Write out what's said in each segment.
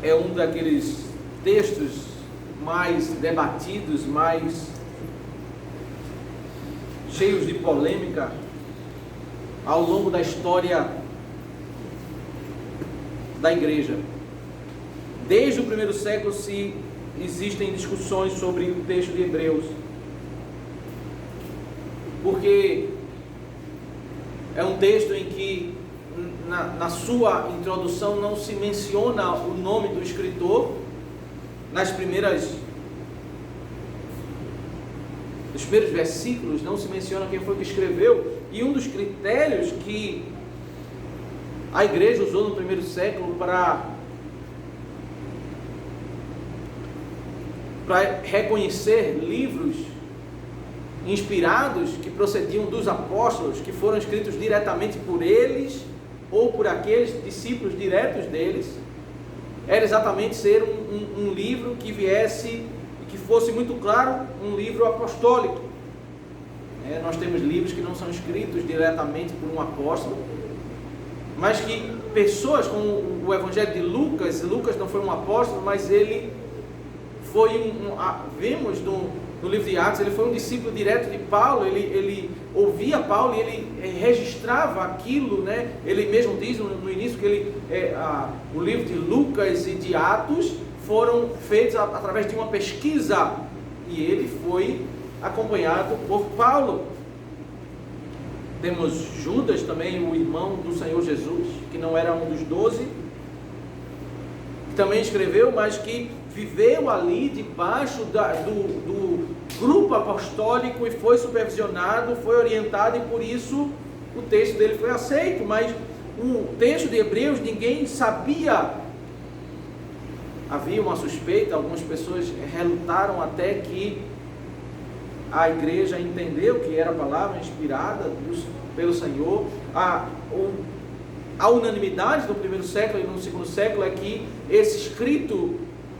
é um daqueles textos mais debatidos, mais cheios de polêmica ao longo da história da igreja. Desde o primeiro século existem discussões sobre o texto de Hebreus, porque é um texto em que na sua introdução não se menciona o nome do escritor. Nos primeiros versículos não se menciona quem foi que escreveu, e um dos critérios que a igreja usou no primeiro século para reconhecer livros inspirados que procediam dos apóstolos, que foram escritos diretamente por eles ou por aqueles discípulos diretos deles, era exatamente ser um livro que viesse, que fosse muito claro, um livro apostólico. Nós temos livros que não são escritos diretamente por um apóstolo, mas que pessoas, como o Evangelho de Lucas não foi um apóstolo, mas ele foi vemos no livro de Atos, ele foi um discípulo direto de Paulo. Ele ouvia Paulo e ele registrava aquilo, né? Ele mesmo diz no início que o livro de Lucas e de Atos foram feitos através de uma pesquisa, e ele foi acompanhado por Paulo. Temos Judas também, o irmão do Senhor Jesus, que não era um dos 12, que também escreveu, mas que viveu ali debaixo do grupo apostólico e foi supervisionado, foi orientado, e por isso o texto dele foi aceito. Mas o texto de Hebreus ninguém sabia, havia uma suspeita, algumas pessoas relutaram até que a igreja entendeu que era a palavra inspirada pelo Senhor. A unanimidade do primeiro século e no segundo século é que esse escrito,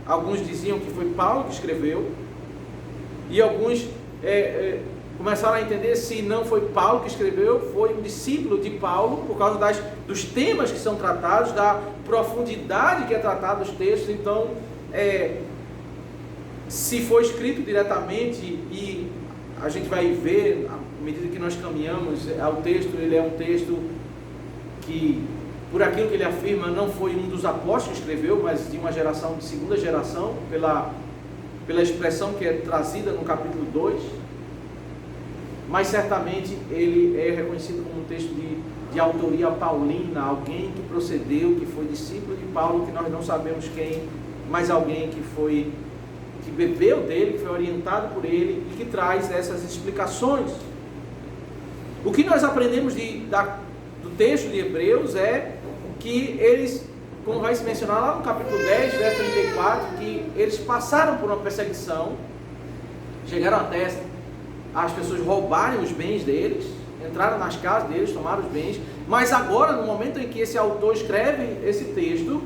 alguns diziam que foi Paulo que escreveu, e alguns começaram a entender, se não foi Paulo que escreveu, foi um discípulo de Paulo, por causa dos temas que são tratados, da profundidade que é tratado os textos. Então, se foi escrito diretamente, e a gente vai ver, à medida que nós caminhamos, o texto, ele é um texto que, por aquilo que ele afirma, não foi um dos apóstolos que escreveu, mas de uma geração, de segunda geração, pela expressão que é trazida no capítulo 2, mas certamente ele é reconhecido como um texto de autoria paulina, alguém que procedeu, que foi discípulo de Paulo, que nós não sabemos quem, mas alguém que bebeu dele, que foi orientado por ele, e que traz essas explicações. O que nós aprendemos do texto de Hebreus é que eles, como vai se mencionar lá no capítulo 10, verso 34, que eles passaram por uma perseguição, chegaram até as pessoas roubarem os bens deles, entraram nas casas deles, tomaram os bens, mas agora, no momento em que esse autor escreve esse texto,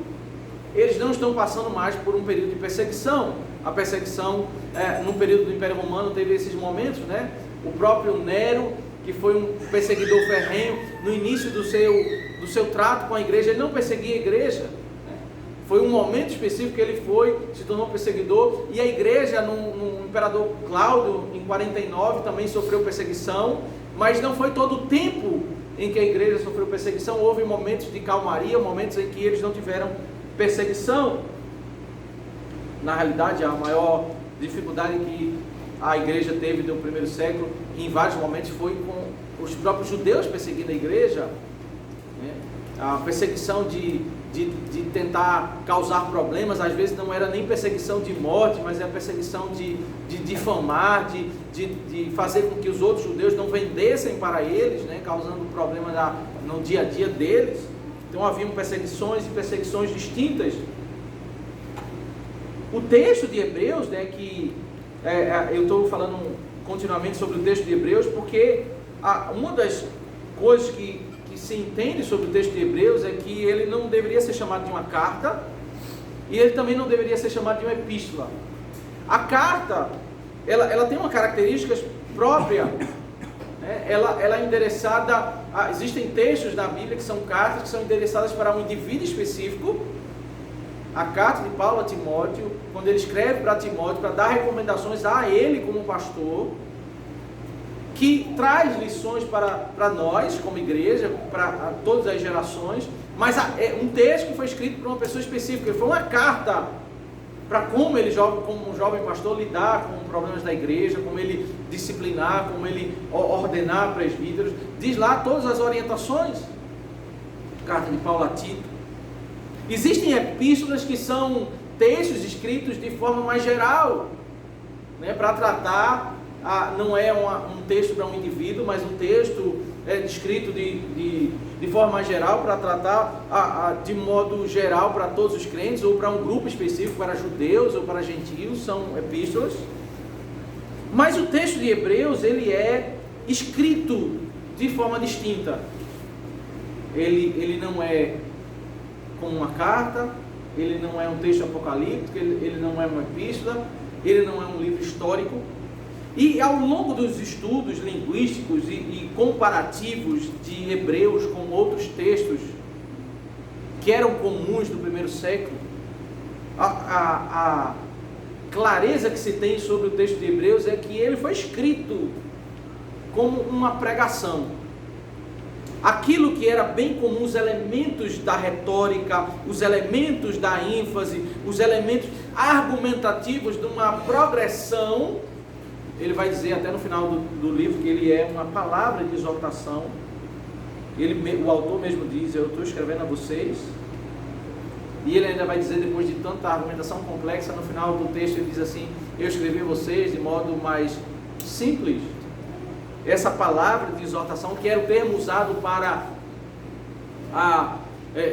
eles não estão passando mais por um período de perseguição. A perseguição, no período do Império Romano, teve esses momentos, né? O próprio Nero, que foi um perseguidor ferrenho, no início do seu trato com a igreja, ele não perseguia a igreja, né? Foi um momento específico que ele se tornou perseguidor, e a igreja, no imperador Cláudio, em 49, também sofreu perseguição, mas não foi todo o tempo em que a igreja sofreu perseguição. Houve momentos de calmaria, momentos em que eles não tiveram perseguição. Na realidade, a maior dificuldade que a igreja teve no primeiro século, em vários momentos, foi com os próprios judeus perseguindo a igreja, né? A perseguição de tentar causar problemas, às vezes não era nem perseguição de morte, mas é a perseguição de difamar, de fazer com que os outros judeus não vendessem para eles, né? Causando problema no dia a dia deles. Então haviam perseguições e perseguições distintas. O texto de Hebreus, né, que eu estou falando continuamente sobre o texto de Hebreus, porque uma das coisas que se entende sobre o texto de Hebreus é que ele não deveria ser chamado de uma carta, e ele também não deveria ser chamado de uma epístola. A carta, ela tem uma característica própria, né? Ela é endereçada, existem textos na Bíblia que são cartas, que são endereçadas para um indivíduo específico, a carta de Paulo a Timóteo, quando ele escreve para Timóteo, para dar recomendações a ele como pastor, que traz lições para nós, como igreja, para todas as gerações, mas é um texto que foi escrito para uma pessoa específica, foi uma carta para como ele, como um jovem pastor, lidar com problemas da igreja, como ele disciplinar, como ele ordenar presbíteros, diz lá todas as orientações. Carta de Paulo a Tito. Existem epístolas que são textos escritos de forma mais geral, né, para tratar, não é um texto para um indivíduo, mas um texto escrito de forma mais geral, para tratar de modo geral para todos os crentes, ou para um grupo específico, para judeus ou para gentios, são epístolas. Mas o texto de Hebreus, ele é escrito de forma distinta. Ele não é como uma carta, ele não é um texto apocalíptico, ele não é uma epístola, ele não é um livro histórico. E ao longo dos estudos linguísticos e comparativos de Hebreus com outros textos que eram comuns no primeiro século, a clareza que se tem sobre o texto de Hebreus é que ele foi escrito como uma pregação. Aquilo que era bem comum, os elementos da retórica, os elementos da ênfase, os elementos argumentativos de uma progressão, ele vai dizer até no final do livro que ele é uma palavra de exortação. O autor mesmo diz: eu estou escrevendo a vocês. E ele ainda vai dizer, depois de tanta argumentação complexa, no final do texto ele diz assim: eu escrevi a vocês de modo mais simples. Essa palavra de exortação, que era o termo usado para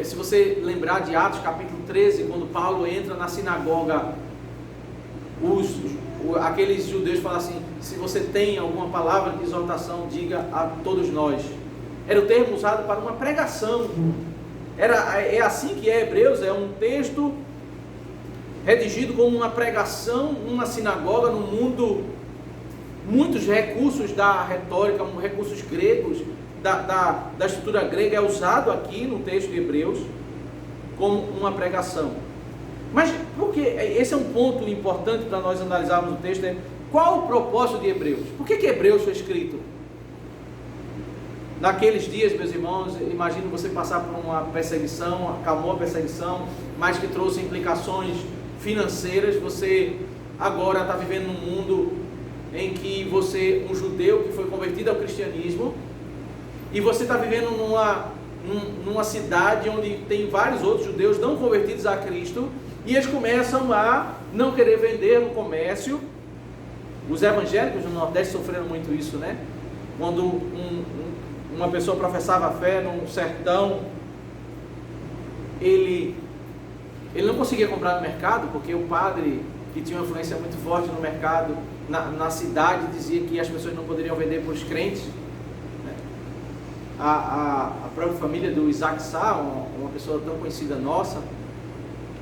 se você lembrar de Atos capítulo 13, quando Paulo entra na sinagoga, aqueles judeus falam assim: se você tem alguma palavra de exortação, diga a todos nós. Era o termo usado para uma pregação. É assim que é Hebreus, é um texto redigido como uma pregação numa sinagoga, no mundo. Muitos recursos da retórica, recursos gregos, da estrutura grega é usado aqui no texto de Hebreus como uma pregação. Mas porque esse é um ponto importante para nós analisarmos o texto, qual o propósito de Hebreus? Por que Hebreus foi escrito? Naqueles dias, meus irmãos, imagino você passar por uma perseguição, acalmou a perseguição, mas que trouxe implicações financeiras. Você agora está vivendo num mundo em que você, um judeu que foi convertido ao cristianismo, e você está vivendo numa cidade onde tem vários outros judeus não convertidos a Cristo, e eles começam a não querer vender no comércio. Os evangélicos no Nordeste sofreram muito isso, né? Quando uma pessoa professava a fé num sertão, ele não conseguia comprar no mercado, porque o padre, que tinha uma influência muito forte no mercado, na cidade, dizia que as pessoas não poderiam vender para os crentes. A própria família do Isaac Sá, uma pessoa tão conhecida nossa,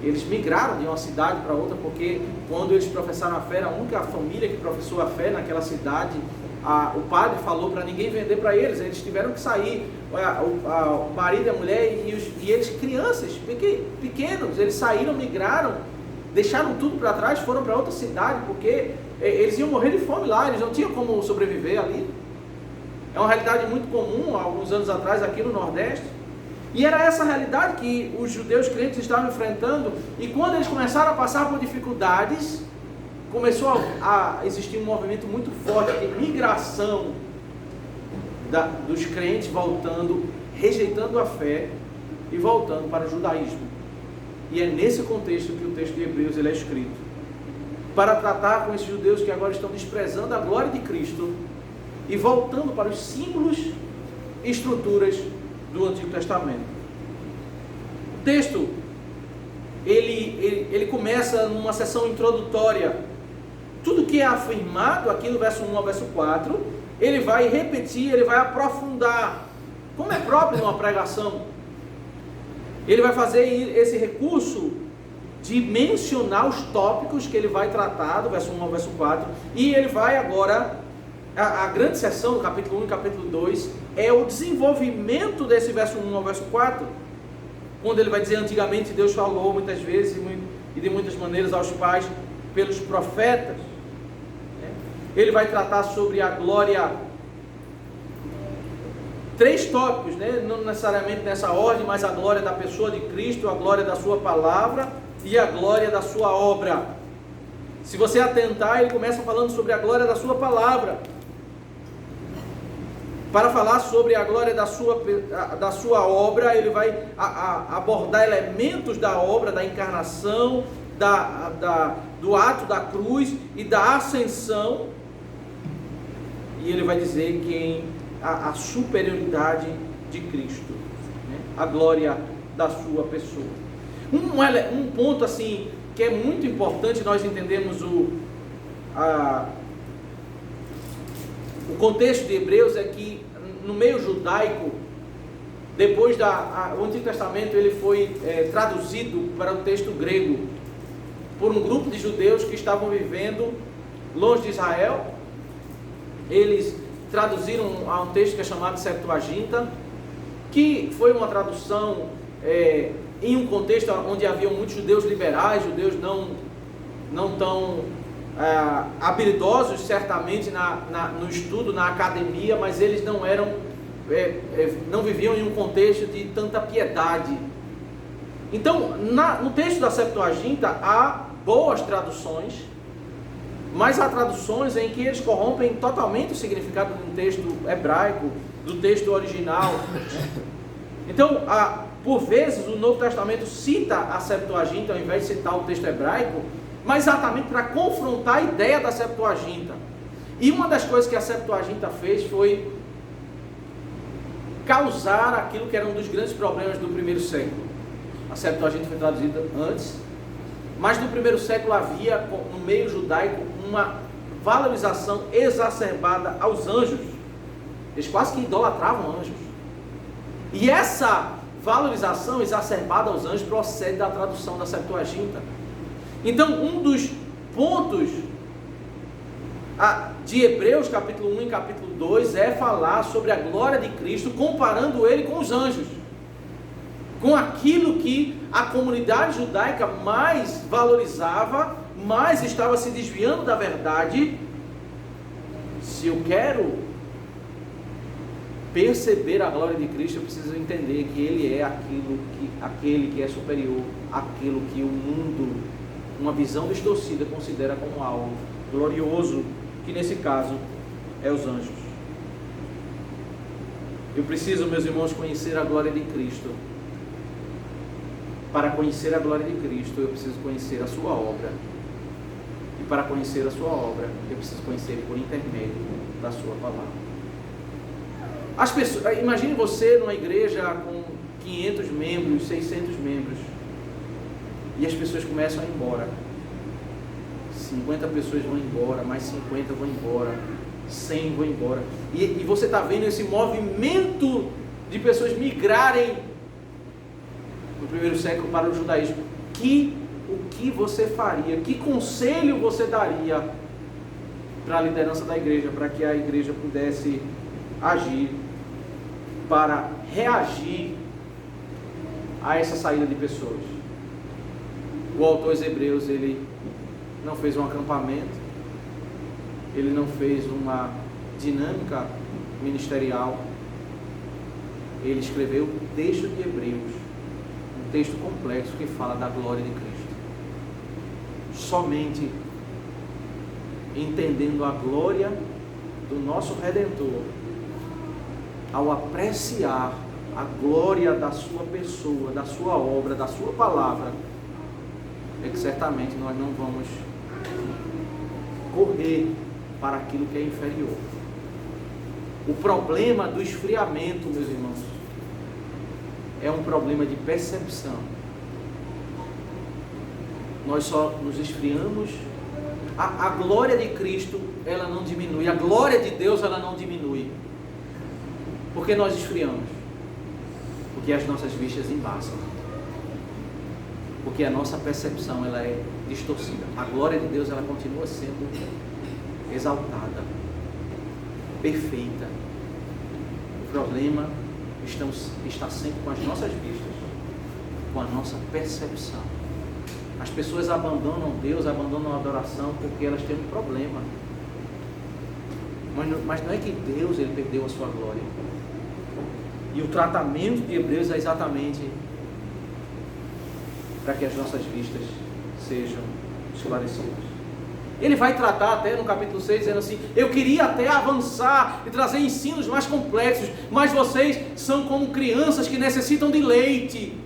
eles migraram de uma cidade para outra, porque quando eles professaram a fé, a única família que professou a fé naquela cidade, o padre falou para ninguém vender para eles. Eles tiveram que sair, o marido e a mulher e eles, crianças pequenos, eles saíram, migraram, deixaram tudo para trás, foram para outra cidade, porque eles iam morrer de fome lá, eles não tinham como sobreviver ali. É uma realidade muito comum, há alguns anos atrás, aqui no Nordeste. E era essa realidade que os judeus crentes estavam enfrentando. E quando eles começaram a passar por dificuldades, começou a existir um movimento muito forte de migração dos crentes, voltando, rejeitando a fé e voltando para o judaísmo. E é nesse contexto que o texto de Hebreus ele é escrito, para tratar com esses judeus que agora estão desprezando a glória de Cristo e voltando para os símbolos e estruturas do Antigo Testamento. O texto ele começa numa seção introdutória. Tudo que é afirmado aqui no verso 1 ao verso 4, ele vai repetir, ele vai aprofundar, como é próprio de uma pregação. Ele vai fazer esse recurso de mencionar os tópicos que ele vai tratar, do verso 1 ao verso 4, e ele vai agora, a grande seção do capítulo 1 e capítulo 2, é o desenvolvimento desse verso 1 ao verso 4, quando ele vai dizer antigamente Deus falou muitas vezes e de muitas maneiras aos pais pelos profetas. Ele vai tratar sobre a glória, 3 tópicos, não necessariamente nessa ordem, mas a glória da pessoa de Cristo, a glória da sua palavra e a glória da sua obra. Se você atentar, ele começa falando sobre a glória da sua palavra. Para falar sobre a glória da sua obra, ele vai abordar elementos da obra, da encarnação, do ato da cruz e da ascensão. E ele vai dizer que a superioridade de Cristo, a glória da sua pessoa. Um ponto assim que é muito importante nós entendermos o contexto de Hebreus é que no meio judaico, depois o Antigo Testamento ele foi traduzido para o texto grego por um grupo de judeus que estavam vivendo longe de Israel. Eles traduziram a um texto que é chamado Septuaginta, que foi uma tradução em um contexto onde haviam muitos judeus liberais, judeus não tão habilidosos certamente no estudo, na academia, mas eles não viviam em um contexto de tanta piedade. Então, no texto da Septuaginta há boas traduções, mas há traduções em que eles corrompem totalmente o significado do texto hebraico, do texto original. Então, por vezes o Novo Testamento cita a Septuaginta ao invés de citar o texto hebraico, mas exatamente para confrontar a ideia da Septuaginta. E uma das coisas que a Septuaginta fez foi causar aquilo que era um dos grandes problemas do primeiro século. A Septuaginta foi traduzida antes, mas no primeiro século havia no meio judaico uma valorização exacerbada aos anjos. Eles quase que idolatravam anjos. E essa valorização exacerbada aos anjos procede da tradução da Septuaginta. Então, um dos pontos de Hebreus capítulo 1 e capítulo 2 é falar sobre a glória de Cristo, comparando ele com os anjos, com aquilo que a comunidade judaica mais valorizava, mais estava se desviando da verdade. Se eu quero perceber a glória de Cristo, eu preciso entender que ele é aquele que é superior àquilo que o mundo, uma visão distorcida, considera como algo glorioso, que nesse caso é os anjos. Eu preciso, meus irmãos, conhecer a glória de Cristo. Para conhecer a glória de Cristo, eu preciso conhecer a sua obra. E para conhecer a sua obra, eu preciso conhecer por intermédio da sua palavra. As pessoas, imagine você numa igreja com 500 membros, 600 membros, e as pessoas começam a ir embora. 50 pessoas vão embora, mais 50 vão embora, 100 vão embora. E você está vendo esse movimento de pessoas migrarem no primeiro século para o judaísmo. O que você faria? Que conselho você daria para a liderança da igreja, para que a igreja pudesse agir, para reagir a essa saída de pessoas? O autor aos Hebreus, ele não fez um acampamento, ele não fez uma dinâmica ministerial, ele escreveu o texto de Hebreus, um texto complexo que fala da glória de Cristo. Somente entendendo a glória do nosso Redentor, ao apreciar a glória da sua pessoa, da sua obra, da sua palavra, é que certamente nós não vamos correr para aquilo que é inferior. O problema do esfriamento, meus irmãos, é um problema de percepção. Nós só nos esfriamos. A glória de Cristo, ela não diminui. A glória de Deus, ela não diminui. Por que nós esfriamos? Porque as nossas vistas embaçam. Porque a nossa percepção, ela é distorcida. A glória de Deus, ela continua sendo exaltada, perfeita. O problema está sempre com as nossas vistas. com a nossa percepção. As pessoas abandonam Deus, abandonam a adoração porque elas têm um problema. Mas não é que Deus ele perdeu a sua glória. E o tratamento de Hebreus é exatamente para que as nossas vistas sejam esclarecidas. Ele vai tratar até no capítulo 6, dizendo assim: eu queria até avançar e trazer ensinos mais complexos, mas vocês são como crianças que necessitam de leite.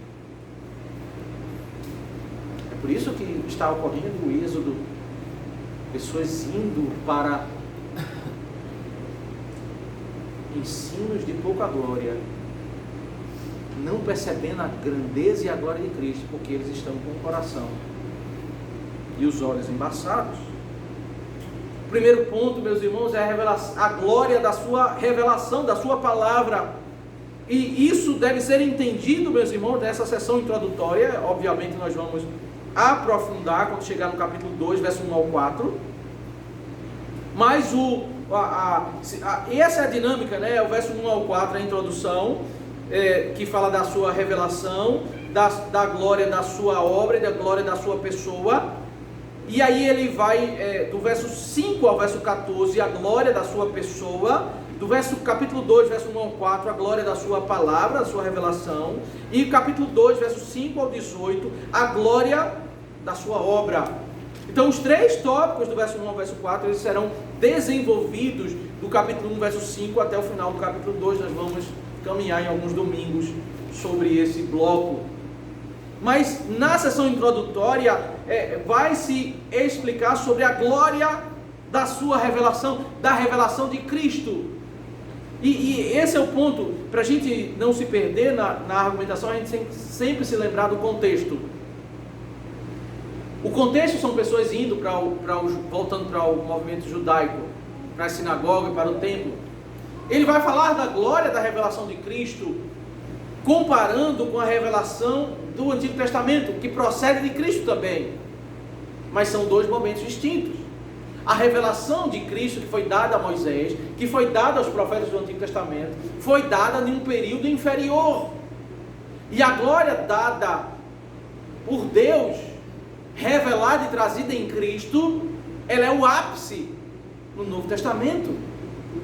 É por isso que está ocorrendo o êxodo, pessoas indo para ensinos de pouca glória, não percebendo a grandeza e a glória de Cristo, porque eles estão com o coração e os olhos embaçados. O primeiro ponto, meus irmãos, é a glória da sua revelação, da sua palavra. E isso deve ser entendido, meus irmãos, nessa sessão introdutória. Obviamente nós vamos aprofundar quando chegar no capítulo 2, verso 1 ao 4. Mas essa é a dinâmica, né? O verso 1 ao 4, a introdução, que fala da sua revelação, da glória da sua obra e da glória da sua pessoa. E aí ele vai do verso 5 ao verso 14, a glória da sua pessoa. Do capítulo 2, verso 1 ao 4, a glória da sua palavra, a sua revelação. E capítulo 2, verso 5 ao 18, a glória da sua obra. Então os três tópicos do verso 1 ao verso 4, eles serão desenvolvidos do capítulo 1, verso 5 até o final do capítulo 2. Nós vamos caminhar em alguns domingos sobre esse bloco. Mas na sessão introdutória vai se explicar sobre a glória da sua revelação, da revelação de Cristo. E esse é o ponto, para a gente não se perder na argumentação, a gente sempre se lembrar do contexto. O contexto são pessoas indo voltando para o movimento judaico, para a sinagoga, para o templo. Ele vai falar da glória da revelação de Cristo, comparando com a revelação do Antigo Testamento, que procede de Cristo também. Mas são dois momentos distintos. A revelação de Cristo que foi dada a Moisés, que foi dada aos profetas do Antigo Testamento, foi dada em um período inferior. E a glória dada por Deus, revelada e trazida em Cristo, ela é o ápice no Novo Testamento,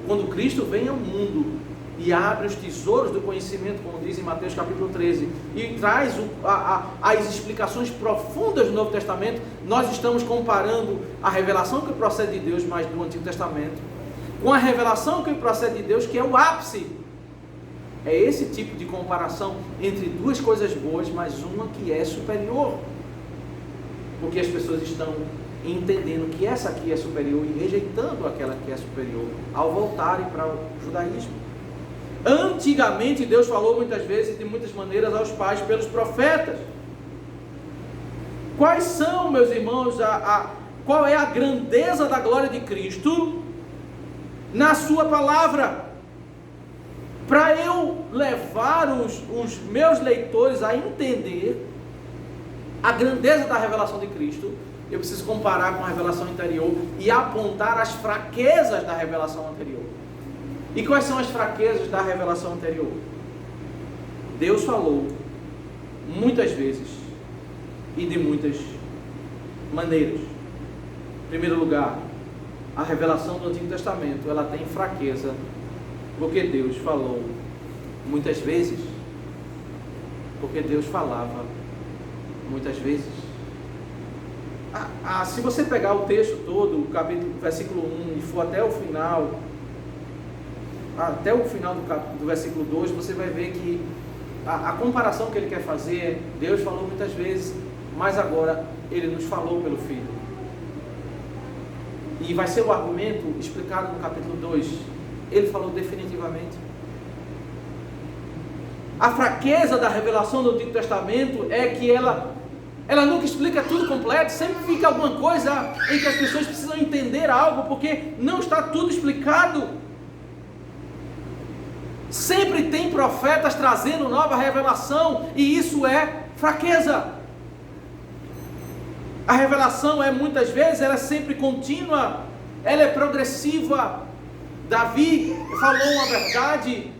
quando Cristo vem ao mundo e abre os tesouros do conhecimento, como diz em Mateus capítulo 13, e traz as explicações profundas do Novo Testamento. Nós estamos comparando a revelação que procede de Deus, mais do Antigo Testamento, com a revelação que procede de Deus, que é o ápice. É esse tipo de comparação entre duas coisas boas, mas uma que é superior, porque as pessoas estão entendendo que essa aqui é superior e rejeitando aquela que é superior ao voltarem para o judaísmo. Antigamente Deus falou muitas vezes, de muitas maneiras, aos pais pelos profetas. Quais são, meus irmãos, qual é a grandeza da glória de Cristo na sua palavra? Para eu levar os meus leitores a entender a grandeza da revelação de Cristo, eu preciso comparar com a revelação anterior e apontar as fraquezas da revelação anterior. E quais são as fraquezas da revelação anterior? Deus falou muitas vezes e de muitas maneiras. Em primeiro lugar, a revelação do Antigo Testamento, ela tem fraqueza, porque Deus falou muitas vezes, porque Deus falava muitas vezes. Se você pegar o texto todo, o capítulo, versículo 1, e for até o final do versículo 2, você vai ver que a comparação que ele quer fazer é: Deus falou muitas vezes, mas agora ele nos falou pelo Filho. E vai ser o argumento explicado no capítulo 2. Ele falou definitivamente. A fraqueza da revelação do Antigo Testamento é que ela nunca explica tudo completo, sempre fica alguma coisa em que as pessoas precisam entender algo, porque não está tudo explicado. Sempre tem profetas trazendo nova revelação, e isso é fraqueza. A revelação muitas vezes, ela é sempre contínua, ela é progressiva. Davi falou uma verdade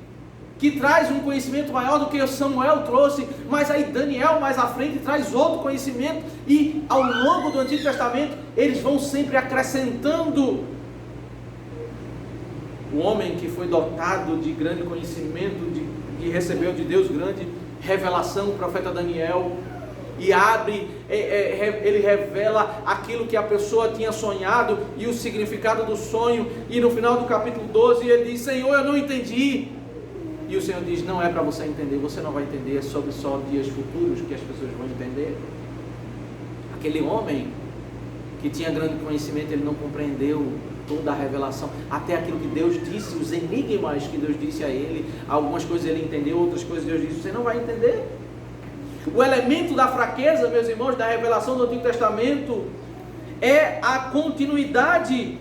que traz um conhecimento maior do que o Samuel trouxe, mas aí Daniel mais à frente traz outro conhecimento, e ao longo do Antigo Testamento eles vão sempre acrescentando. O homem que foi dotado de grande conhecimento, que recebeu de Deus grande revelação, o profeta Daniel, e ele revela aquilo que a pessoa tinha sonhado e o significado do sonho, e no final do capítulo 12 ele diz: Senhor, eu não entendi. E o Senhor diz: não é para você entender, você não vai entender, é sobre só dias futuros que as pessoas vão entender. Aquele homem que tinha grande conhecimento, ele não compreendeu toda a revelação, até aquilo que Deus disse, os enigmas que Deus disse a ele. Algumas coisas ele entendeu, outras coisas Deus disse: você não vai entender. O elemento da fraqueza, meus irmãos, da revelação do Antigo Testamento é a continuidade.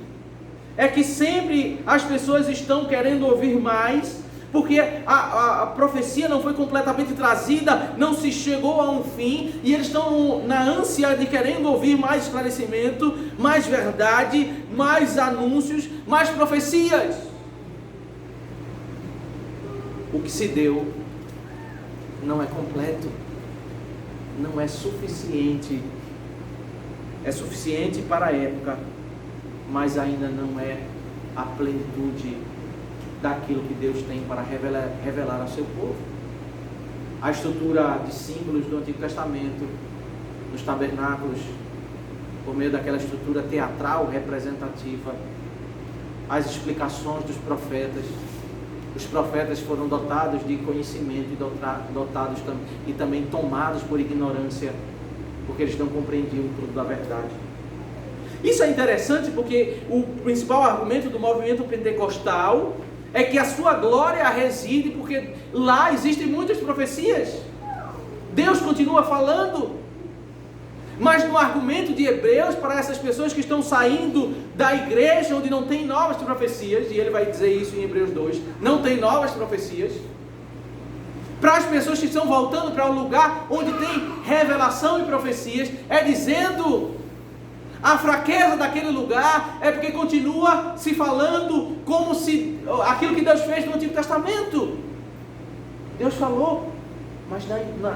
É que sempre as pessoas estão querendo ouvir mais, porque a profecia não foi completamente trazida, não se chegou a um fim, e eles estão na ânsia de querendo ouvir mais esclarecimento, mais verdade, mais anúncios, mais profecias. O que se deu não é completo, não é suficiente. É suficiente para a época, mas ainda não é a plenitude daquilo que Deus tem para revelar ao seu povo. A estrutura de símbolos do Antigo Testamento, nos tabernáculos, por meio daquela estrutura teatral representativa, as explicações dos profetas. Os profetas foram dotados de conhecimento e também tomados por ignorância, porque eles não compreendiam tudo da verdade. Isso é interessante porque o principal argumento do movimento pentecostal é que a sua glória reside, porque lá existem muitas profecias. Deus continua falando. Mas no argumento de Hebreus, para essas pessoas que estão saindo da igreja, onde não tem novas profecias, e ele vai dizer isso em Hebreus 2, não tem novas profecias. Para as pessoas que estão voltando para um lugar onde tem revelação e profecias, é dizendo: a fraqueza daquele lugar é porque continua se falando como se aquilo que Deus fez no Antigo Testamento. Deus falou, mas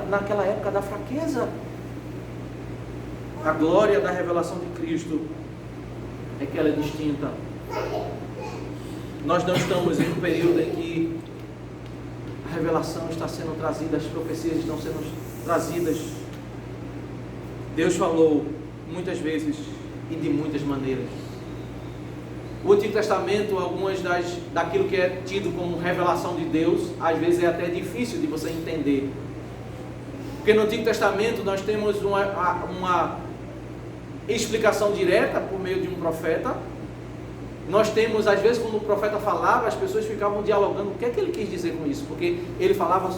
naquela época da fraqueza. A glória da revelação de Cristo é que ela é distinta. Nós não estamos em um período em que a revelação está sendo trazida, as profecias estão sendo trazidas. Deus falou muitas vezes e de muitas maneiras. O Antigo Testamento, algumas daquilo que é tido como revelação de Deus, às vezes é até difícil de você entender. Porque no Antigo Testamento nós temos uma explicação direta por meio de um profeta. Nós temos, às vezes, quando o profeta falava, as pessoas ficavam dialogando: o que é que ele quis dizer com isso? Porque ele falava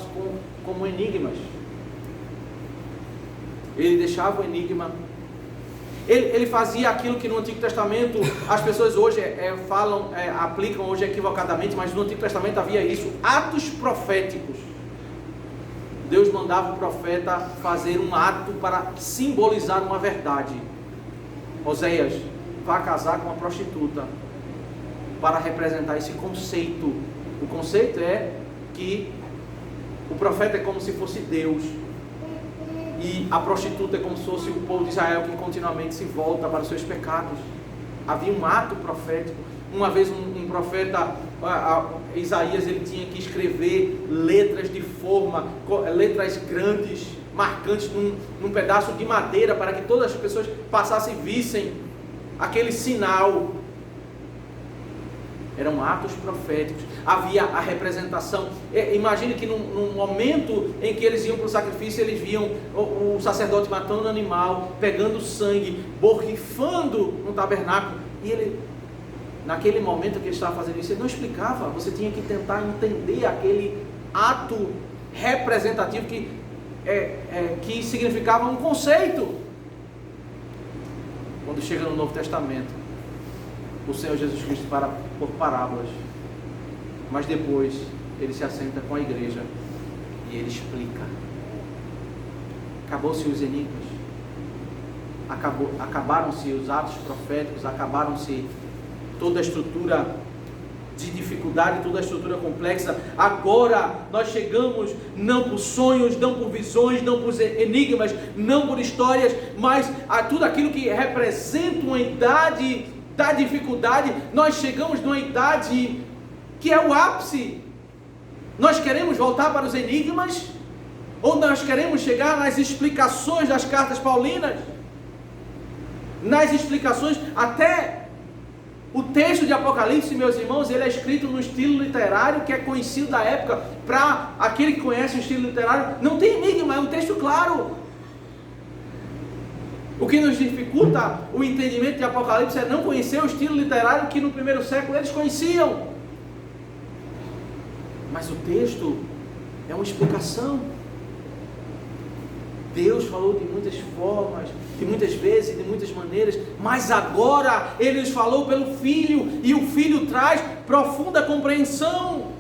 como enigmas. Ele deixava o enigma. Ele fazia aquilo que no Antigo Testamento as pessoas hoje aplicam hoje equivocadamente, mas no Antigo Testamento havia isso: atos proféticos. Deus mandava o profeta fazer um ato para simbolizar uma verdade. Oséias, vá casar com uma prostituta, para representar esse conceito. O conceito é que o profeta é como se fosse Deus, e a prostituta é como se fosse o povo de Israel que continuamente se volta para os seus pecados. Havia um ato profético. Uma vez um profeta, Isaías, ele tinha que escrever letras de forma, letras grandes, marcantes, num pedaço de madeira, para que todas as pessoas passassem e vissem aquele sinal. Eram atos proféticos. Havia a representação. Imagine que num momento em que eles iam para o sacrifício, eles viam o sacerdote matando o animal, pegando sangue, borrifando no tabernáculo, e ele, naquele momento que ele estava fazendo isso, ele não explicava. Você tinha que tentar entender aquele ato representativo que significava um conceito. Quando chega no Novo Testamento, o Senhor Jesus Cristo fala por parábolas, mas depois ele se assenta com a igreja e ele explica. Acabou-se os enigmas, acabaram-se os atos proféticos, acabaram-se toda a estrutura de dificuldade, toda a estrutura complexa. Agora nós chegamos não por sonhos, não por visões, não por enigmas, não por histórias, mas a tudo aquilo que representa uma idade da dificuldade. Nós chegamos numa idade que é o ápice. Nós queremos voltar para os enigmas, ou nós queremos chegar nas explicações das cartas paulinas, nas explicações, até o texto de Apocalipse, meus irmãos, ele é escrito no estilo literário que é conhecido da época. Para aquele que conhece o estilo literário, não tem enigma, é um texto claro. O que nos dificulta o entendimento de Apocalipse é não conhecer o estilo literário que no primeiro século eles conheciam. Mas o texto é uma explicação. Deus falou de muitas formas, de muitas vezes, de muitas maneiras, mas agora Ele nos falou pelo Filho, e o Filho traz profunda compreensão.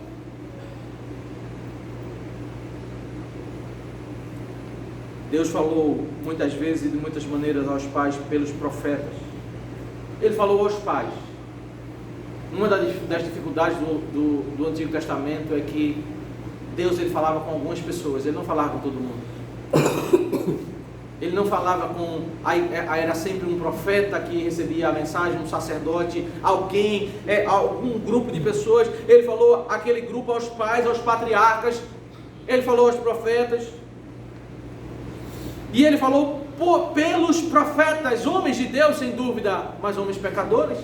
Deus falou muitas vezes e de muitas maneiras aos pais pelos profetas. Ele falou aos pais. Uma das dificuldades do Antigo Testamento é que Deus ele falava com algumas pessoas, Ele não falava com todo mundo. Ele não falava com... Era sempre um profeta que recebia a mensagem, um sacerdote, alguém, algum grupo de pessoas. Ele falou aquele grupo aos pais, aos patriarcas. Ele falou aos profetas. E ele falou pelos profetas, homens de Deus sem dúvida, mas homens pecadores.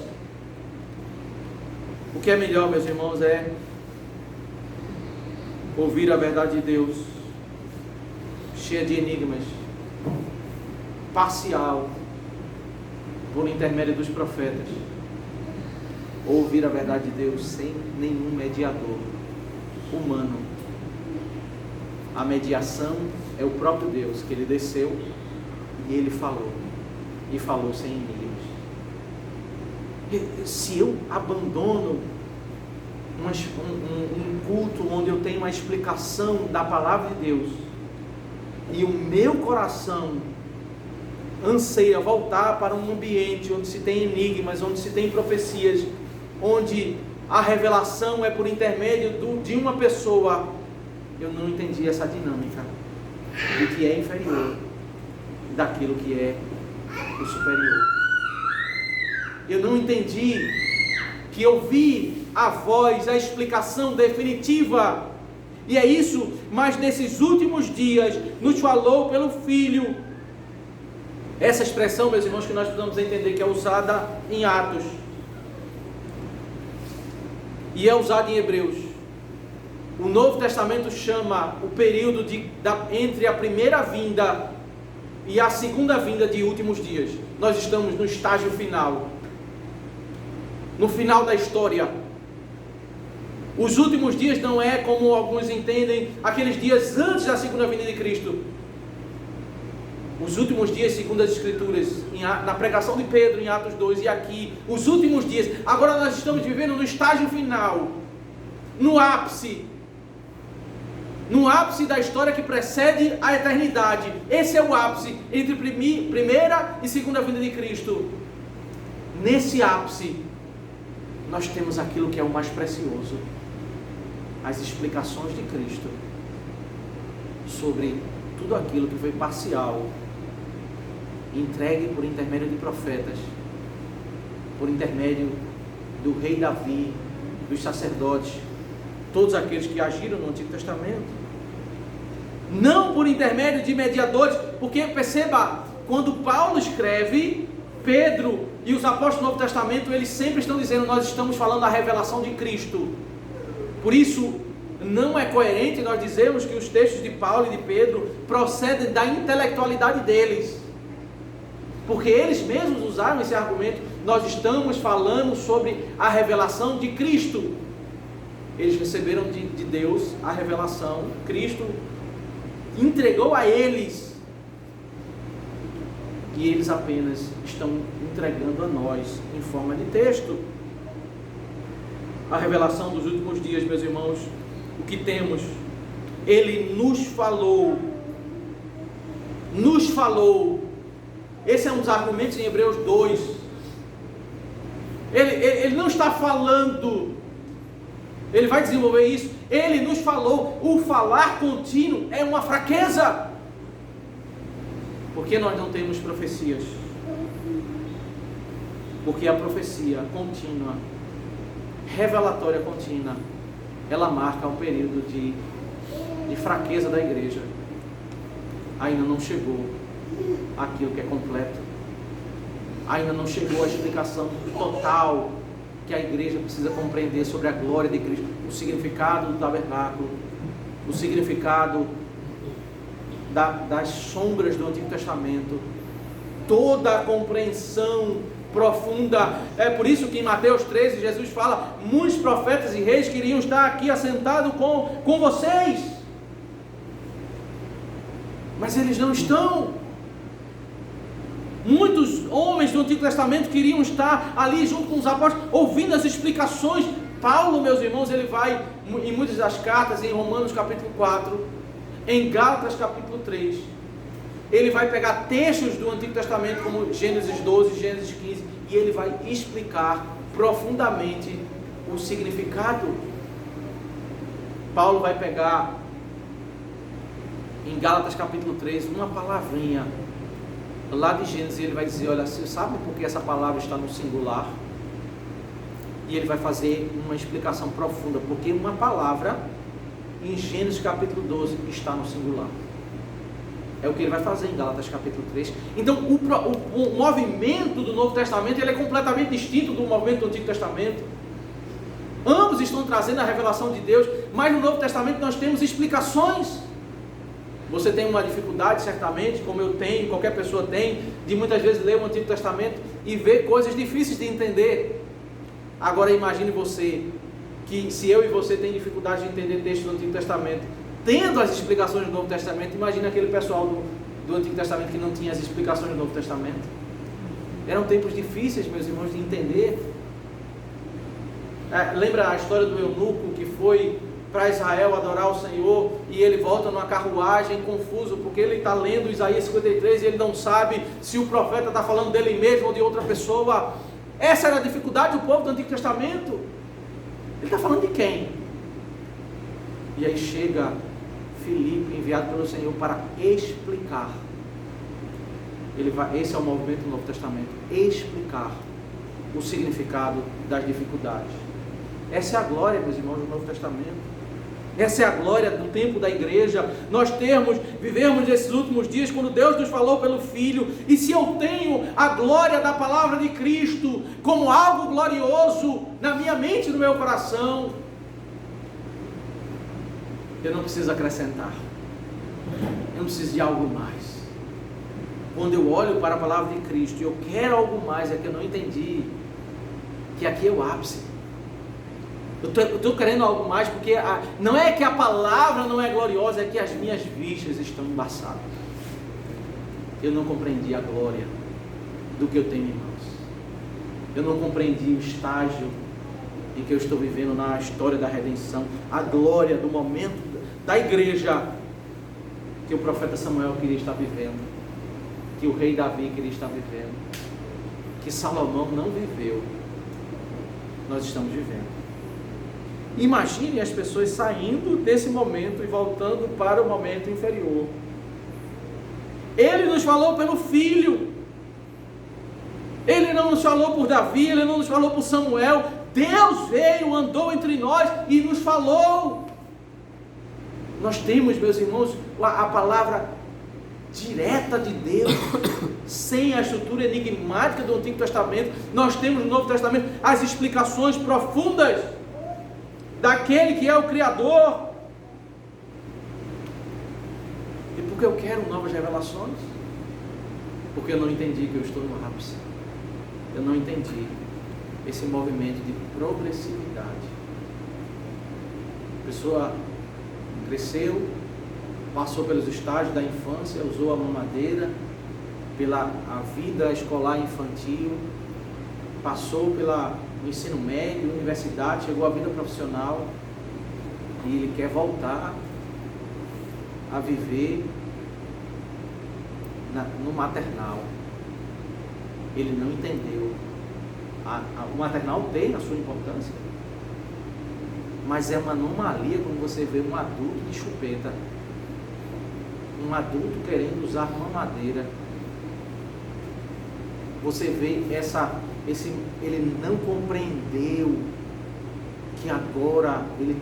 O que é melhor, meus irmãos, é ouvir a verdade de Deus, cheia de enigmas, parcial, por intermédio dos profetas, ou ouvir a verdade de Deus sem nenhum mediador humano. A mediação é o próprio Deus, que Ele desceu e Ele falou, e falou sem enigmas. Se eu abandono um culto onde eu tenho uma explicação da palavra de Deus, e o meu coração anseia voltar para um ambiente onde se tem enigmas, onde se tem profecias, onde a revelação é por intermédio de uma pessoa, eu não entendi essa dinâmica do que é inferior, daquilo que é o superior. Eu não entendi que ouvir a voz, a explicação definitiva. E é isso, mas nesses últimos dias nos falou pelo Filho. Essa expressão, meus irmãos, que nós precisamos entender que é usada em Atos e é usada em Hebreus. O Novo Testamento chama o período entre a primeira vinda e a segunda vinda de últimos dias. Nós estamos no estágio final, no final da história. Os últimos dias não é, como alguns entendem, aqueles dias antes da segunda vinda de Cristo. Os últimos dias, segundo as Escrituras, na pregação de Pedro em Atos 2 e aqui, os últimos dias. Agora nós estamos vivendo no estágio final, no ápice da história que precede a eternidade. Esse é o ápice entre primeira e segunda vinda de Cristo. Nesse ápice nós temos aquilo que é o mais precioso, as explicações de Cristo sobre tudo aquilo que foi parcial, entregue por intermédio de profetas, por intermédio do rei Davi, dos sacerdotes, todos aqueles que agiram no Antigo Testamento, não por intermédio de mediadores, porque perceba, quando Paulo escreve, Pedro e os apóstolos do Novo Testamento, eles sempre estão dizendo, nós estamos falando da revelação de Cristo. Por isso, não é coerente nós dizermos que os textos de Paulo e de Pedro procedem da intelectualidade deles, porque eles mesmos usaram esse argumento. Nós estamos falando sobre a revelação de Cristo. Eles receberam de Deus a revelação, Cristo entregou a eles, e eles apenas estão entregando a nós em forma de texto. A revelação dos últimos dias, meus irmãos, o que temos? Ele nos falou. Esse é um dos argumentos em Hebreus 2. Ele não está falando Ele vai desenvolver isso. Ele nos falou, o falar contínuo é uma fraqueza. Por que nós não temos profecias? Porque a profecia contínua, revelatória contínua, ela marca um período de fraqueza da igreja. Ainda não chegou aquilo que é completo. Ainda não chegou a explicação total que a igreja precisa compreender sobre a glória de Cristo, o significado do tabernáculo, o significado das sombras do Antigo Testamento, toda a compreensão profunda. É por isso que em Mateus 13 Jesus fala: muitos profetas e reis queriam estar aqui assentados com vocês, mas eles não estão. Muitos homens do Antigo Testamento queriam estar ali junto com os apóstolos, ouvindo as explicações. Paulo, meus irmãos, ele vai em muitas das cartas, em Romanos capítulo 4, em Gálatas capítulo 3, ele vai pegar textos do Antigo Testamento como Gênesis 12, Gênesis 15, e ele vai explicar profundamente o significado. Paulo vai pegar em Gálatas capítulo 3 uma palavrinha lá de Gênesis, e ele vai dizer: olha, você sabe por que essa palavra está no singular? E ele vai fazer uma explicação profunda, porque uma palavra em Gênesis capítulo 12 está no singular. É o que ele vai fazer em Gálatas capítulo 3. Então o movimento do Novo Testamento, ele é completamente distinto do movimento do Antigo Testamento. Ambos estão trazendo a revelação de Deus, mas no Novo Testamento nós temos explicações. Você tem uma dificuldade, certamente, como eu tenho, qualquer pessoa tem, de muitas vezes ler o Antigo Testamento e ver coisas difíceis de entender. Agora imagine você, que se eu e você tem dificuldade de entender textos do Antigo Testamento, tendo as explicações do Novo Testamento, imagine aquele pessoal do Antigo Testamento que não tinha as explicações do Novo Testamento. Eram tempos difíceis, meus irmãos, de entender. Lembra a história do eunuco que foi para Israel adorar o Senhor, e ele volta numa carruagem confuso, porque ele está lendo Isaías 53 e ele não sabe se o profeta está falando dele mesmo ou de outra pessoa. Essa era a dificuldade do povo do Antigo Testamento. Ele está falando de quem? E aí chega Filipe, enviado pelo Senhor para explicar. Esse é o movimento do Novo Testamento, explicar o significado das dificuldades. Essa é a glória, meus irmãos, do Novo Testamento. Essa é a glória do tempo da igreja. Nós vivemos esses últimos dias quando Deus nos falou pelo Filho. E se eu tenho a glória da palavra de Cristo como algo glorioso na minha mente e no meu coração, eu não preciso acrescentar. Eu não preciso de algo mais. Quando eu olho para a palavra de Cristo e eu quero algo mais, é que eu não entendi que aqui é o ápice. Eu estou querendo algo mais, porque não é que a palavra não é gloriosa, é que as minhas vistas estão embaçadas. Eu não compreendi a glória do que eu tenho em mãos. Eu não compreendi o estágio em que eu estou vivendo na história da redenção, a glória do momento da igreja que o profeta Samuel queria estar vivendo, que o rei Davi queria estar vivendo, que Salomão não viveu. Nós estamos vivendo. Imagine as pessoas saindo desse momento e voltando para o momento inferior. Ele nos falou pelo Filho. Ele não nos falou por Davi, ele não nos falou por Samuel. Deus veio, andou entre nós e nos falou. Nós temos, meus irmãos, a palavra direta de Deus, sem a estrutura enigmática do Antigo Testamento. Nós temos no Novo Testamento as explicações profundas daquele que é o Criador. E porque eu quero novas revelações? Porque eu não entendi que eu estou no ápice. Eu não entendi esse movimento de progressividade. A pessoa cresceu, passou pelos estágios da infância, usou a mamadeira, pela a vida escolar infantil, passou no ensino médio, universidade, chegou à vida profissional, e ele quer voltar a viver no maternal. Ele não entendeu. O maternal tem a sua importância, Mas é uma anomalia quando você vê um adulto de chupeta, um adulto querendo usar mamadeira. Você vê ele não compreendeu que agora ele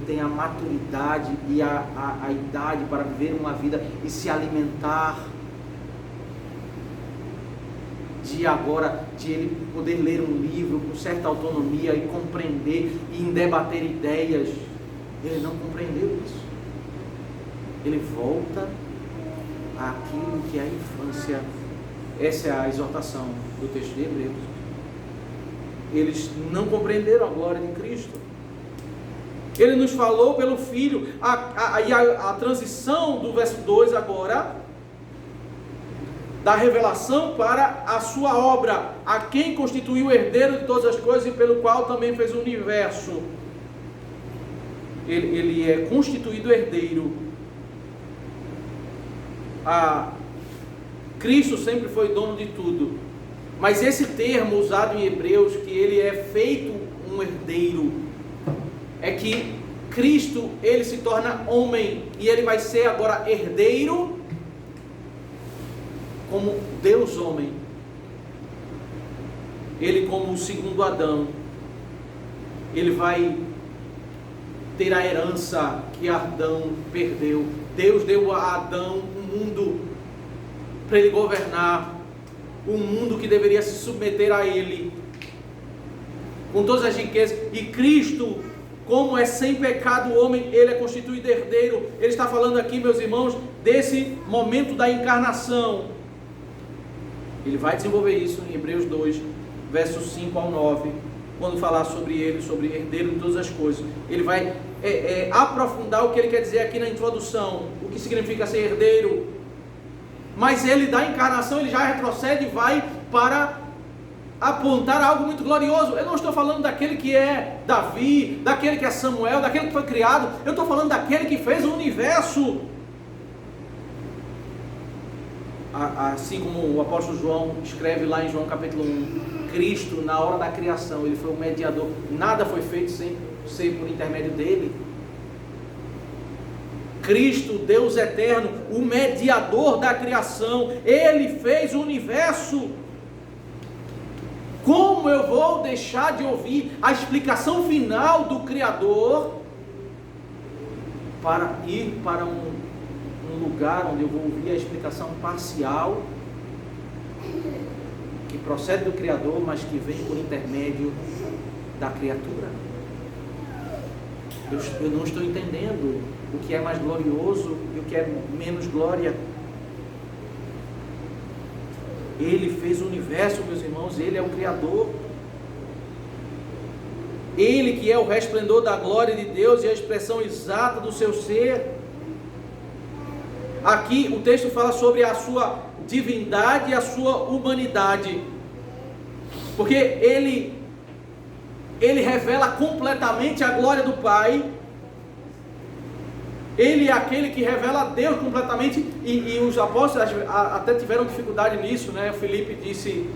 tem a maturidade e a idade para viver uma vida e se alimentar, de ele poder ler um livro com certa autonomia e compreender e debater ideias. Ele não compreendeu isso. Ele volta àquilo que é a infância. Essa é a exortação do texto de Hebreus. Eles não compreenderam a glória de Cristo. Ele nos falou pelo Filho. A transição do verso 2 agora, da revelação para a sua obra, a quem constituiu o herdeiro de todas as coisas e pelo qual também fez o universo. Ele é constituído herdeiro. Cristo sempre foi dono de tudo. Mas esse termo usado em Hebreus, que ele é feito um herdeiro, é que Cristo, ele se torna homem e ele vai ser agora herdeiro como Deus homem. Ele como o segundo Adão, ele vai ter a herança que Adão perdeu. Deus deu a Adão um mundo para ele governar, um mundo que deveria se submeter a ele, com todas as riquezas. E Cristo, como é sem pecado o homem, ele é constituído herdeiro. Ele está falando aqui, meus irmãos, desse momento da encarnação. Ele vai desenvolver isso em Hebreus 2, versos 5 ao 9, quando falar sobre ele, sobre herdeiro de todas as coisas. Ele vai aprofundar o que ele quer dizer aqui na introdução, o que significa ser herdeiro. Mas ele, da encarnação, ele já retrocede e vai para apontar algo muito glorioso. Eu não estou falando daquele que é Davi, daquele que é Samuel, daquele que foi criado. Eu estou falando daquele que fez o universo. Assim como o apóstolo João escreve lá em João capítulo 1, Cristo, na hora da criação, ele foi o mediador. Nada foi feito sem ser por intermédio dele. Cristo, Deus eterno, o mediador da criação, ele fez o universo. Como eu vou deixar de ouvir a explicação final do Criador para ir para um lugar onde eu vou ouvir a explicação parcial que procede do Criador, mas que vem por intermédio da criatura? Eu não estou entendendo o que é mais glorioso e o que é menos glória. Ele fez o universo, meus irmãos, ele é o Criador. Ele que é o resplendor da glória de Deus e a expressão exata do seu ser. Aqui o texto fala sobre a sua divindade e a sua humanidade, porque ele revela completamente a glória do Pai. Ele é aquele que revela a Deus completamente, e os apóstolos até tiveram dificuldade nisso, né? Filipe disse,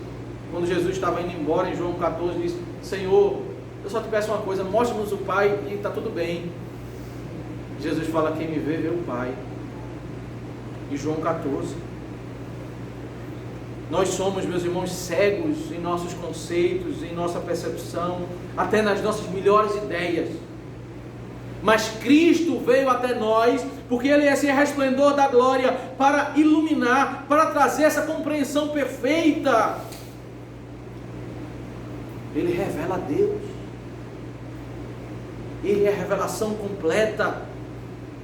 quando Jesus estava indo embora, em João 14, disse: Senhor, eu só te peço uma coisa, mostra-nos o Pai e está tudo bem. Jesus fala: quem me vê, vê o Pai. Em João 14. Nós somos, meus irmãos, cegos em nossos conceitos, em nossa percepção, até nas nossas melhores ideias. Mas Cristo veio até nós, porque Ele é esse resplendor da glória, para iluminar, para trazer essa compreensão perfeita. Ele revela a Deus. Ele é a revelação completa.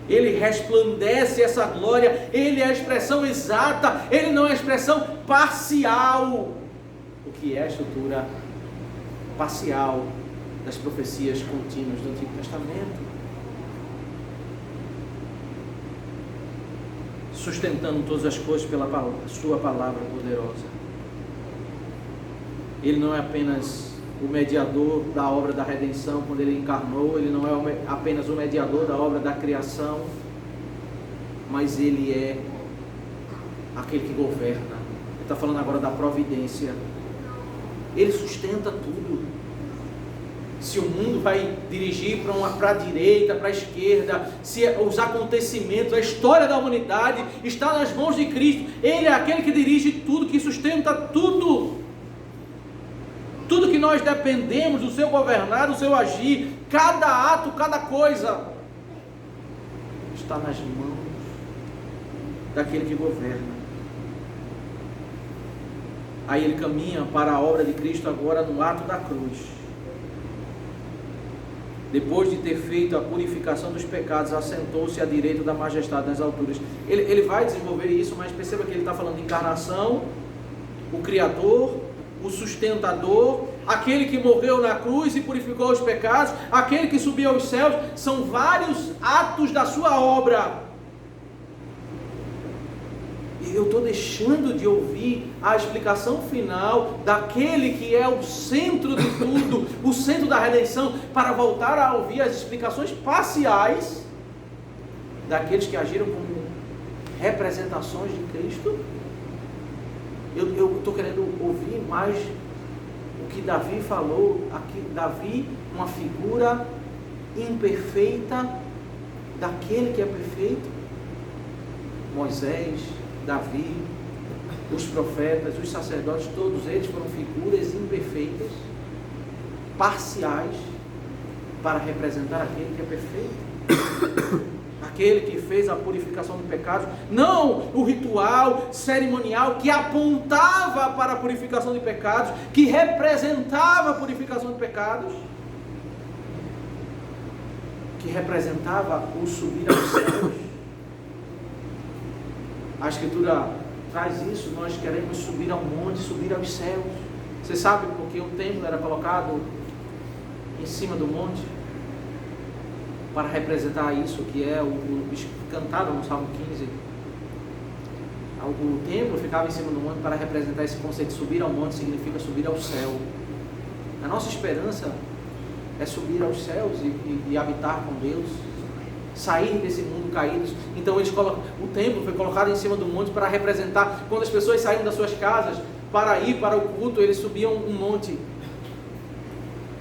Ele resplandece essa glória. Ele é a expressão exata. Ele não é a expressão parcial. O que é a estrutura parcial das profecias contínuas do Antigo Testamento, sustentando todas as coisas pela sua palavra poderosa. Ele não é apenas o mediador da obra da redenção quando ele encarnou, ele não é apenas o mediador da obra da criação, mas ele é aquele que governa. Ele está falando agora da providência. Ele sustenta tudo. se o mundo vai dirigir para a direita, para a esquerda, se os acontecimentos, a história da humanidade está nas mãos de Cristo. Ele é aquele que dirige tudo, que sustenta tudo. Tudo que nós dependemos do seu governar, do seu agir, cada ato, cada coisa, está nas mãos daquele que governa. Aí ele caminha para a obra de Cristo agora no ato da cruz. Depois de ter feito a purificação dos pecados, assentou-se à direita da majestade nas alturas. Ele vai desenvolver isso, mas perceba que ele está falando de encarnação, o Criador, o sustentador, aquele que morreu na cruz e purificou os pecados, aquele que subiu aos céus. São vários atos da sua obra. Eu estou deixando de ouvir a explicação final daquele que é o centro de tudo, o centro da redenção, para voltar a ouvir as explicações parciais daqueles que agiram como representações de Cristo. Eu estou querendo ouvir mais o que Davi falou aqui. Davi, uma figura imperfeita daquele que é perfeito. Moisés, Davi, os profetas, os sacerdotes, todos eles foram figuras imperfeitas, parciais, para representar aquele que é perfeito, aquele que fez a purificação de pecados, não o ritual cerimonial que apontava para a purificação de pecados, que representava a purificação de pecados, que representava o subir aos céus. A Escritura traz isso. Nós queremos subir ao monte, subir aos céus. Você sabe porque o templo era colocado em cima do monte? Para representar isso que é o cantado no Salmo 15. O templo ficava em cima do monte para representar esse conceito. Subir ao monte significa subir ao céu. A nossa esperança é subir aos céus e habitar com Deus, sair desse mundo caído. Então o templo foi colocado em cima do monte para representar, quando as pessoas saíam das suas casas para ir para o culto, eles subiam um monte.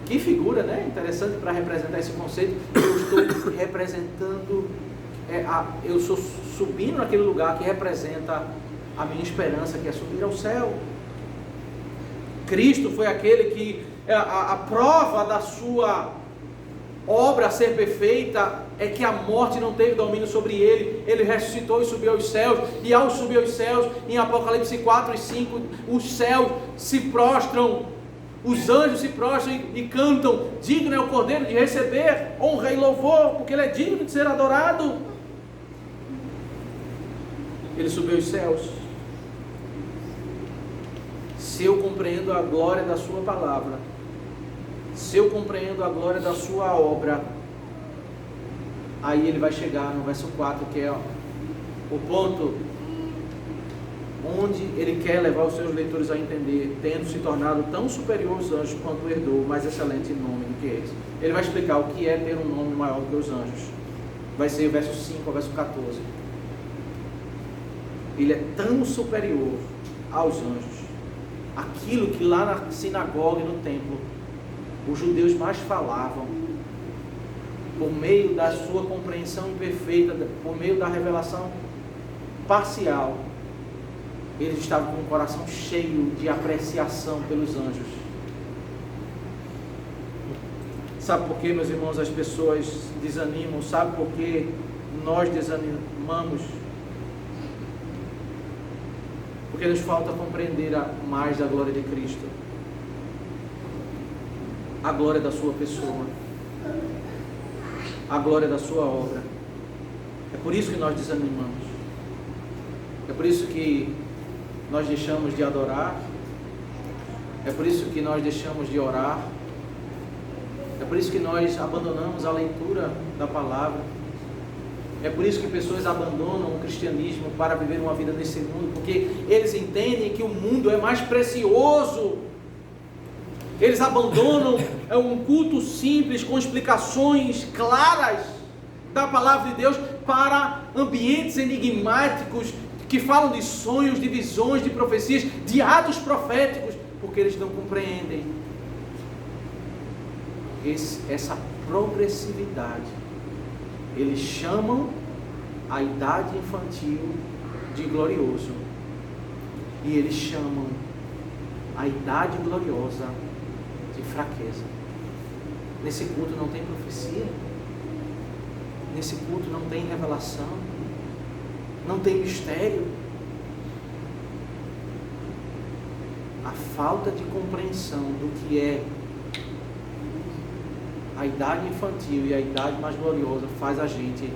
Que figura, né? Interessante para representar esse conceito. Eu estou representando, eu sou subindo naquele lugar que representa a minha esperança, que é subir ao céu. Cristo foi aquele que a prova da sua obra a ser perfeita é que a morte não teve domínio sobre ele. Ele ressuscitou e subiu aos céus, e ao subir aos céus, em Apocalipse 4 e 5, os céus se prostram, os anjos se prostram e cantam: digno é o Cordeiro de receber honra e louvor, porque ele é digno de ser adorado. Ele subiu aos céus. Se eu compreendo a glória da sua palavra, se eu compreendo a glória da sua obra, aí ele vai chegar no verso 4, que é o ponto onde ele quer levar os seus leitores a entender, tendo se tornado tão superior aos anjos quanto herdou o mais excelente nome do que esse. Ele vai explicar o que é ter um nome maior do que os anjos. Vai ser o verso 5 ao verso 14. Ele é tão superior aos anjos. Aquilo que lá na sinagoga e no templo os judeus mais falavam, por meio da sua compreensão imperfeita, por meio da revelação parcial, eles estavam com o coração cheio de apreciação pelos anjos. Sabe por que, meus irmãos, as pessoas desanimam? Sabe por que nós desanimamos? Porque nos falta compreender mais da glória de Cristo, a glória da sua pessoa, a glória da sua obra. É por isso que nós desanimamos. É por isso que nós deixamos de adorar. É por isso que nós deixamos de orar. É por isso que nós abandonamos a leitura da palavra. É por isso que pessoas abandonam o cristianismo para viver uma vida nesse mundo, porque eles entendem que o mundo é mais precioso. Eles abandonam um culto simples, com explicações claras da palavra de Deus, para ambientes enigmáticos, que falam de sonhos, de visões, de profecias, de atos proféticos, porque eles não compreendem essa progressividade. Eles chamam a idade infantil de glorioso. E eles chamam a idade gloriosa de fraqueza. Nesse culto não tem profecia. Nesse culto não tem revelação. Não tem mistério. A falta de compreensão do que é a idade infantil e a idade mais gloriosa faz a gente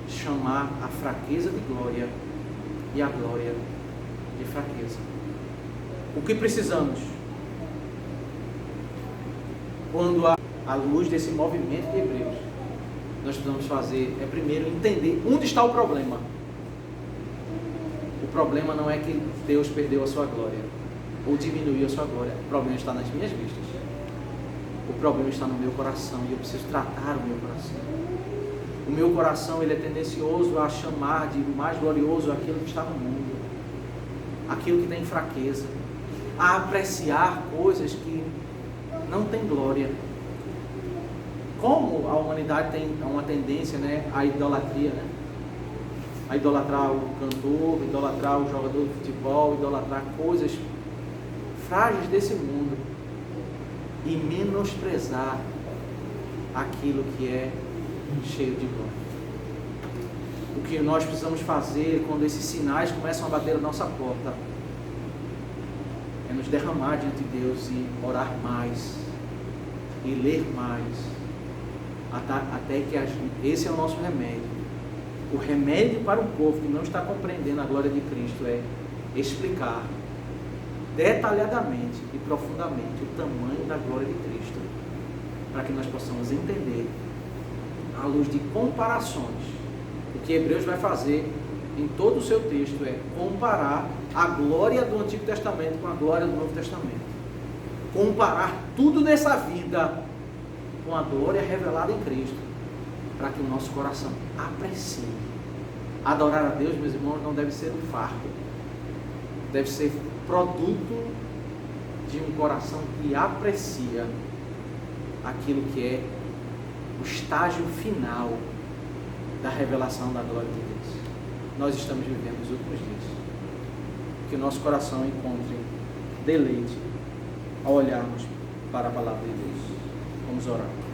chamar a fraqueza de glória e a glória de fraqueza. O que precisamos? Quando à luz desse movimento de Hebreus, nós precisamos fazer é primeiro entender onde está o problema. O problema não é que Deus perdeu a sua glória ou diminuiu a sua glória. O problema está nas minhas vistas. O problema está no meu coração e eu preciso tratar o meu coração. O meu coração, ele é tendencioso a chamar de mais glorioso aquilo que está no mundo, aquilo que tem fraqueza, a apreciar coisas que não têm glória. Como a humanidade tem uma tendência, né, à idolatria, né? A idolatrar o cantor, idolatrar o jogador de futebol, idolatrar coisas frágeis desse mundo e menosprezar aquilo que é cheio de glória. O que nós precisamos fazer quando esses sinais começam a bater a nossa porta é nos derramar diante de Deus e orar mais e ler mais até que esse é o nosso remédio. O remédio para o povo que não está compreendendo a glória de Cristo é explicar detalhadamente e profundamente o tamanho da glória de Cristo, para que nós possamos entender à luz de comparações. O que Hebreus vai fazer em todo o seu texto é comparar a glória do Antigo Testamento com a glória do Novo Testamento. Comparar tudo nessa vida com a glória revelada em Cristo, para que o nosso coração aprecie. Adorar a Deus, meus irmãos, não deve ser um fardo. Deve ser produto de um coração que aprecia aquilo que é o estágio final da revelação da glória de Deus. Nós estamos vivendo os últimos dias. Que o nosso coração encontre deleite ao olharmos para a palavra de Deus. Vamos orar.